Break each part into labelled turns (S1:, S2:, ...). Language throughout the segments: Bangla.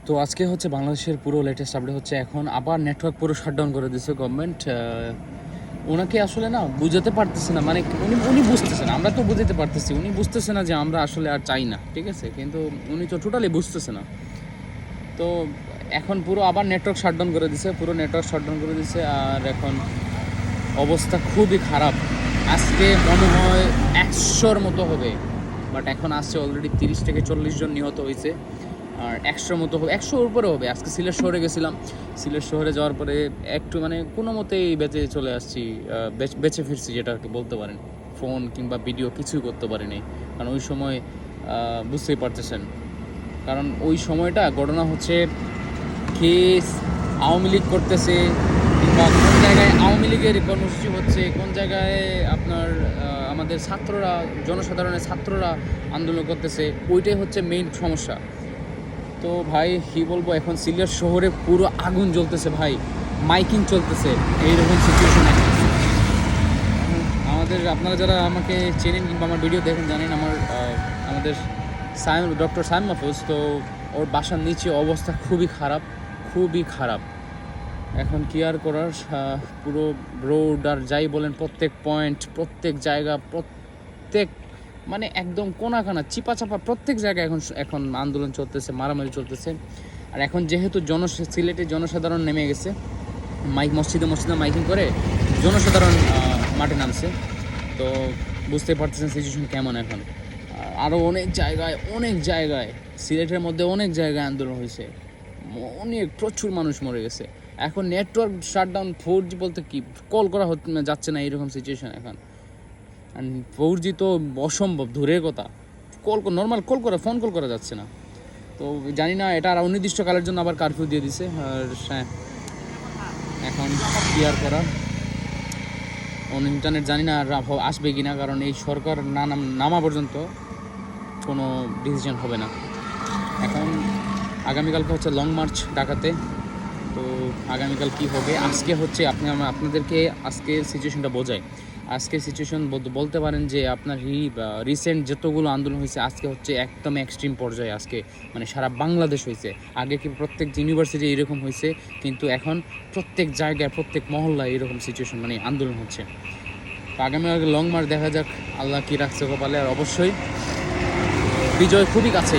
S1: তো আজকে হচ্ছে বাংলাদেশের পুরো লেটেস্ট আপডেট হচ্ছে এখন আবার নেটওয়ার্ক পুরো শাটডাউন করে দিয়েছে গভর্নমেন্ট। ওনাকে আসলে না বুঝাতে পারতেছে না, মানে উনি উনি বুঝতেছে না, আমরা তো বুঝাতে পারতেছি, উনি বুঝতেছে না যে আমরা আসলে আর চাই না, ঠিক আছে, কিন্তু উনি তো টোটালি বুঝতেছে না। তো এখন পুরো আবার নেটওয়ার্ক শাটডাউন করে দিছে, পুরো নেটওয়ার্ক শাটডাউন করে দিছে। আর এখন অবস্থা খুবই খারাপ। আজকে মনে হয় 100-র মতো হবে, বাট এখন আসছে অলরেডি 30 থেকে 40 জন নিহত হয়েছে। আর 100-র মতো হবে, 100-র উপরে হবে। আজকে সিলেট শহরে গেছিলাম, সিলেট শহরে যাওয়ার পরে একটু মানে কোনো মতেই বেঁচে চলে আসছি, বেঁচে ফিরছি যেটা আর কি বলতে পারেন। ফোন কিংবা ভিডিও কিছুই করতে পারিনি, কারণ ওই সময় বুঝতেই পারতেছেন, কারণ ওই সময়টা ঘটনা হচ্ছে কেস আওয়ামী লীগ করতেছে, কিংবা কোন জায়গায় আওয়ামী লীগের কর্মসূচি হচ্ছে, কোন জায়গায় আপনার আমাদের ছাত্ররা, জনসাধারণের ছাত্ররা আন্দোলন করতেছে, ওইটাই হচ্ছে মেইন সমস্যা। তো ভাই কী বলবো, এখন সিলেট শহরে পুরো আগুন জ্বলতেছে ভাই, মাইকিং চলতেছে, এইরকম সিচুয়েশন। আমাদের আপনারা যারা আমাকে চেনেন কিংবা আমার ভিডিও দেখেন জানেন, আমাদের ডক্টর সাইম মাহফুজ, তো ওর বাসার নিচে অবস্থা খুবই খারাপ, খুবই খারাপ। এখন কি আর করার, পুরো রোড আর যাই বলেন, প্রত্যেক পয়েন্ট, প্রত্যেক জায়গা, প্রত্যেক মানে একদম কোনাকানা চিপা চাপা প্রত্যেক জায়গায় এখন এখন আন্দোলন চলতেছে, মারামারি চলতেছে। আর এখন যেহেতু সিলেটের জনসাধারণ নেমে গেছে, মসজিদে মাইকিং করে জনসাধারণ মাঠে নামছে। তো বুঝতে পারতেছেন সিচুয়েশন কেমন এখন। আরও অনেক জায়গায় সিলেটের মধ্যে অনেক জায়গায় আন্দোলন হয়েছে, অনেক প্রচুর মানুষ মরে গেছে। এখন নেটওয়ার্ক শাটডাউন, 4G বলতে কি, কল করা যাচ্ছে না, এরকম সিচুয়েশন এখন। আর 4G তো অসম্ভব দূরের কথা, নর্মাল ফোন কল করা যাচ্ছে না। তো জানি না, এটা আর অনির্দিষ্টকালের জন্য আবার কারফিউ দিয়ে দিছে। আর এখন কি আর করা, ইন্টারনেট জানি না আর আসবে কি না, কারণ এই সরকার নামা পর্যন্ত কোনো ডিসিশন হবে না। এখন আগামীকালকে হচ্ছে লং মার্চ ঢাকাতে। তো আগামীকাল কি হবে, আজকে হচ্ছে আপনাদেরকে আজকে সিচুয়েশনটা বোঝায়। আজকের সিচুয়েশন বলতে পারেন যে আপনার রিসেন্ট যতগুলো আন্দোলন হয়েছে, আজকে হচ্ছে একদম এক্সট্রিম পর্যায়ে। আজকে মানে সারা বাংলাদেশ হয়েছে। আগে কি প্রত্যেক ইউনিভার্সিটি এরকম হয়েছে, কিন্তু এখন প্রত্যেক জায়গায়, প্রত্যেক মহল্লায় এরকম সিচুয়েশন, মানে আন্দোলন হচ্ছে। তো আগামী লং মার্চ, দেখা যাক আল্লাহ কী রাখছে কপালে। আর অবশ্যই বিজয় খুবই কাছে,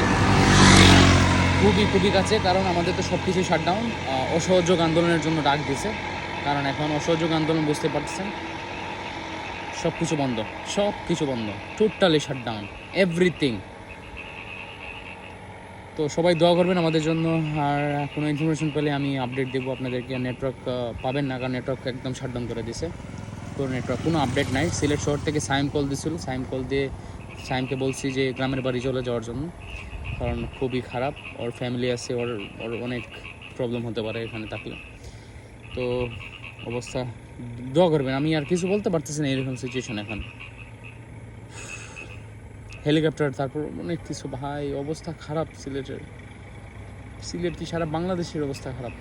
S1: খুবই কাছে, কারণ আমাদের তো সব কিছুই শাটডাউন। অসহযোগ আন্দোলনের জন্য ডাক দিয়েছে, কারণ এখন অসহযোগ আন্দোলন বুঝতে পারতেছেন, সব কিছু বন্ধ, টোটালি শাটডাউন, এভরিথিং। তো সবাই দোয়া করবেন আমাদের জন্য। আর কোনো ইনফরমেশন পেলে আমি আপডেট দেবো আপনাদেরকে। নেটওয়ার্ক পাবেন না, কারণ নেটওয়ার্ক একদম শাটডাউন করে দিয়েছে, কোনো আপডেট নাই। সিলেট শহর থেকে সাইম কল দিয়েছিল, সাইমকে বলছি যে গ্রামের বাড়ি চলে যাওয়ার জন্য, কারণ খুবই খারাপ, ওর ফ্যামিলি আছে, ওর অনেক প্রবলেম হতে পারে এখানে থাকলে। তো অবস্থা দোয়া করবেন, আমি আর কিছু বলতে পারতেছি না, এরকম সিচুয়েশন এখন। হেলিকপ্টার, তারপর অনেক কিছু ভাই, অবস্থা খারাপ সিলেট কি সারা বাংলাদেশের অবস্থা খারাপ।